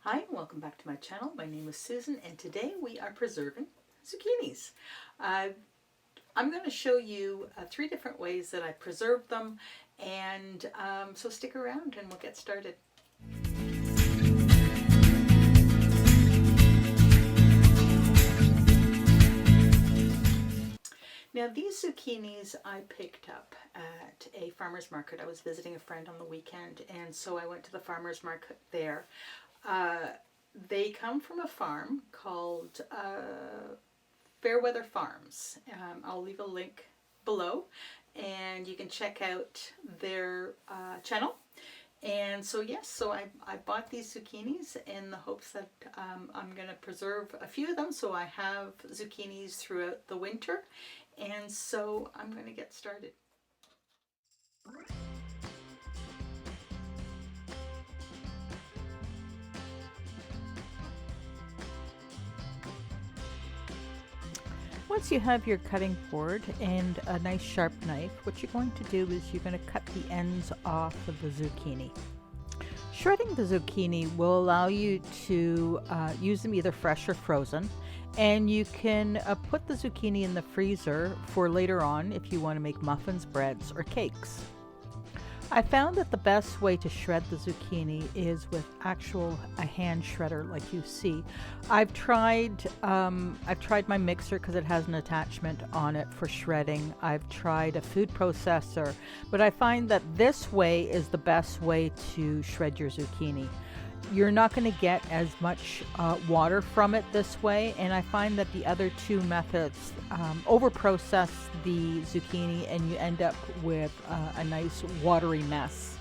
Hi, and welcome back to my channel. My name is Susan, and today we are preserving zucchinis. I'm going to show you 3 different ways that I preserve them, and so stick around and we'll get started. Now these zucchinis I picked up at a farmer's market. I was visiting a friend on the weekend, and so I went to the farmer's market there. They come from a farm called Fairweather Farms. I'll leave a link below and you can check out their channel. And so yes, so I bought these zucchinis in the hopes that I'm going to preserve a few of them, so I have zucchinis throughout the winter. And so I'm going to get started. Once you have your cutting board and a nice sharp knife, what you're going to do is you're going to cut the ends off of the zucchini. Shredding the zucchini will allow you to use them either fresh or frozen, and you can put the zucchini in the freezer for later on if you want to make muffins, breads, or cakes. I found that the best way to shred the zucchini is with a hand shredder like you see. I've tried my mixer because it has an attachment on it for shredding. I've tried a food processor, but I find that this way is the best way to shred your zucchini. You're not going to get as much water from it this way, and I find that the other 2 methods over-process the zucchini and you end up with a nice watery mess.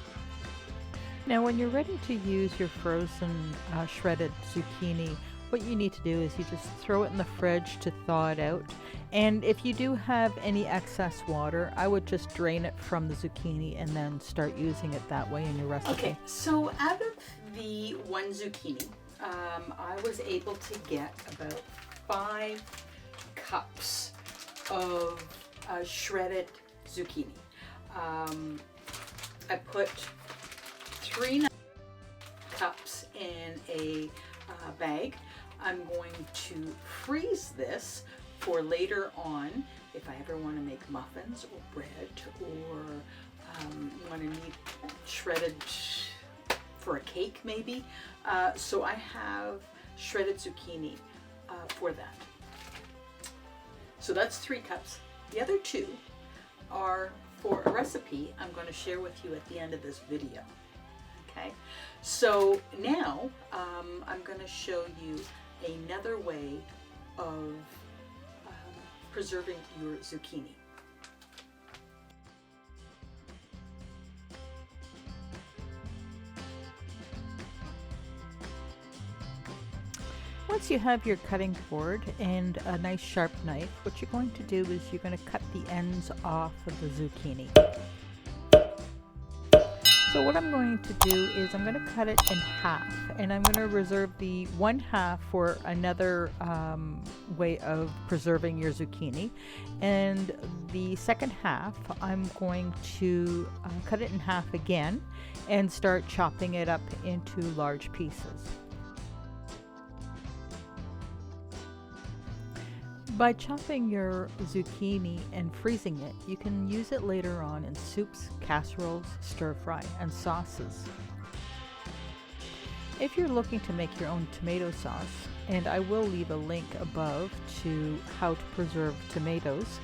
Now when you're ready to use your frozen shredded zucchini, what you need to do is you just throw it in the fridge to thaw it out. And if you do have any excess water, I would just drain it from the zucchini and then start using it that way in your recipe. Okay, so out of the 1 zucchini, I was able to get about 5 cups of shredded zucchini. I put 3 cups in a bag. I'm going to freeze this for later on if I ever want to make muffins or bread, or want to need shredded for a cake maybe. So I have shredded zucchini for that. So that's 3 cups. The other 2 are for a recipe I'm going to share with you at the end of this video. Okay, so now I'm going to show you another way of preserving your zucchini. Once you have your cutting board and a nice sharp knife, what you're going to do is you're going to cut the ends off of the zucchini. So what I'm going to do is I'm going to cut it in half, and I'm going to reserve the 1/2 for another way of preserving your zucchini. And the second half, I'm going to cut it in half again and start chopping it up into large pieces. By chopping your zucchini and freezing it, you can use it later on in soups, casseroles, stir-fry, and sauces. If you're looking to make your own tomato sauce, and I will leave a link above to how to preserve tomatoes,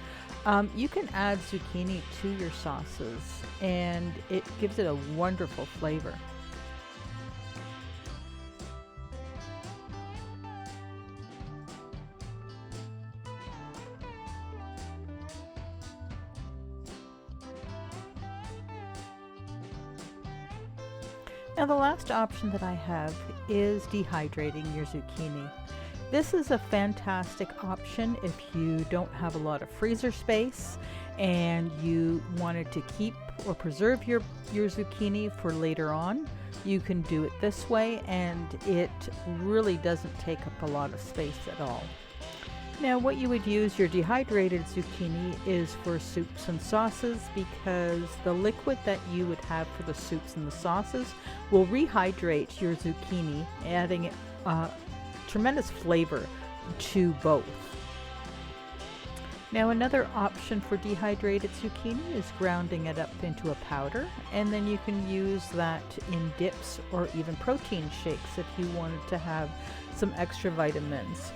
you can add zucchini to your sauces, and it gives it a wonderful flavor. Now the last option that I have is dehydrating your zucchini. This is a fantastic option if you don't have a lot of freezer space and you wanted to keep or preserve your zucchini for later on. You can do it this way, and it really doesn't take up a lot of space at all. Now what you would use your dehydrated zucchini is for soups and sauces, because the liquid that you would have for the soups and the sauces will rehydrate your zucchini, adding tremendous flavor to both. Now another option for dehydrated zucchini is grounding it up into a powder, and then you can use that in dips or even protein shakes if you wanted to have some extra vitamins.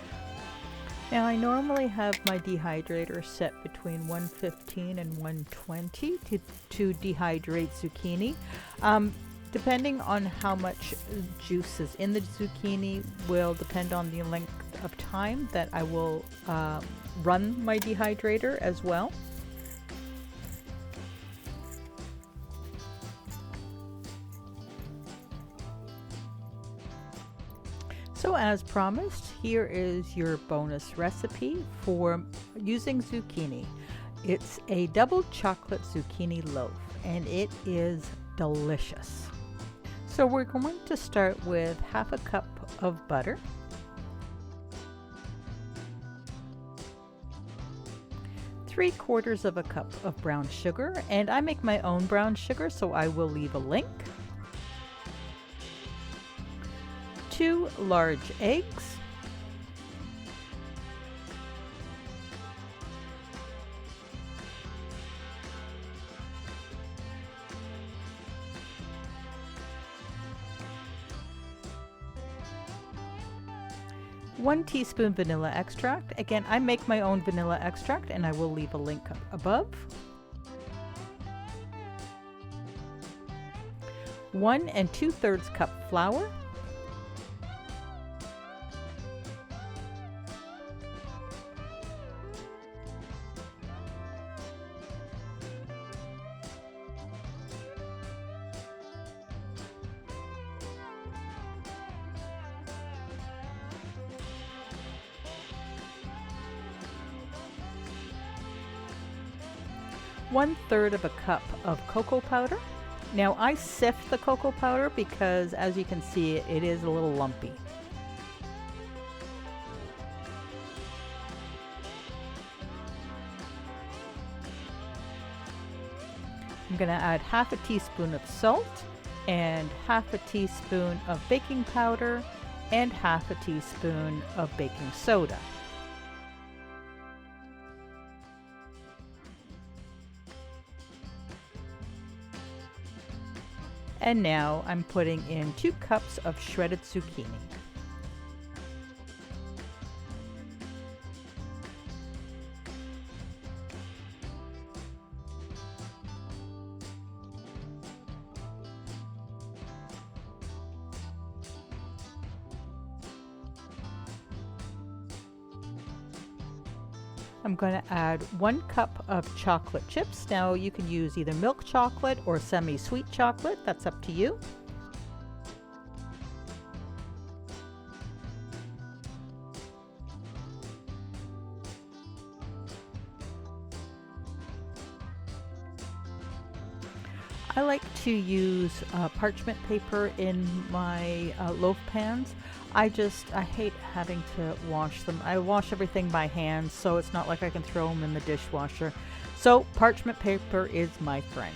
Now I normally have my dehydrator set between 115 and 120 to dehydrate zucchini. Depending on how much juice is in the zucchini will depend on the length of time that I will run my dehydrator as well. So as promised, here is your bonus recipe for using zucchini. It's a double chocolate zucchini loaf, and it is delicious. So we're going to start with half a cup of butter, 3/4 of a cup of brown sugar, and I make my own brown sugar, so I will leave a link. 2 large eggs, 1 teaspoon vanilla extract. Again, I make my own vanilla extract, and I will leave a link above. 1 2/3 cup flour, 1/3 of a cup of cocoa powder. Now I sift the cocoa powder because, as you can see, it is a little lumpy. I'm going to add half a teaspoon of salt and half a teaspoon of baking powder and half a teaspoon of baking soda. And now I'm putting in 2 cups of shredded zucchini. I'm going to add 1 cup of chocolate chips. Now you can use either milk chocolate or semi-sweet chocolate, that's up to you. I like to use parchment paper in my loaf pans. I hate having to wash them. I wash everything by hand, so it's not like I can throw them in the dishwasher. So parchment paper is my friend.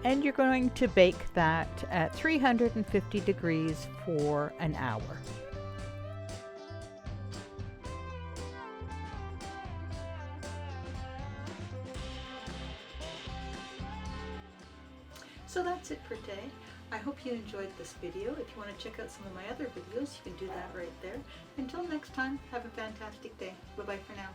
And you're going to bake that at 350 degrees for an hour. So that's it for today. I hope you enjoyed this video. If you want to check out some of my other videos, you can do that right there. Until next time, have a fantastic day. Bye-bye for now.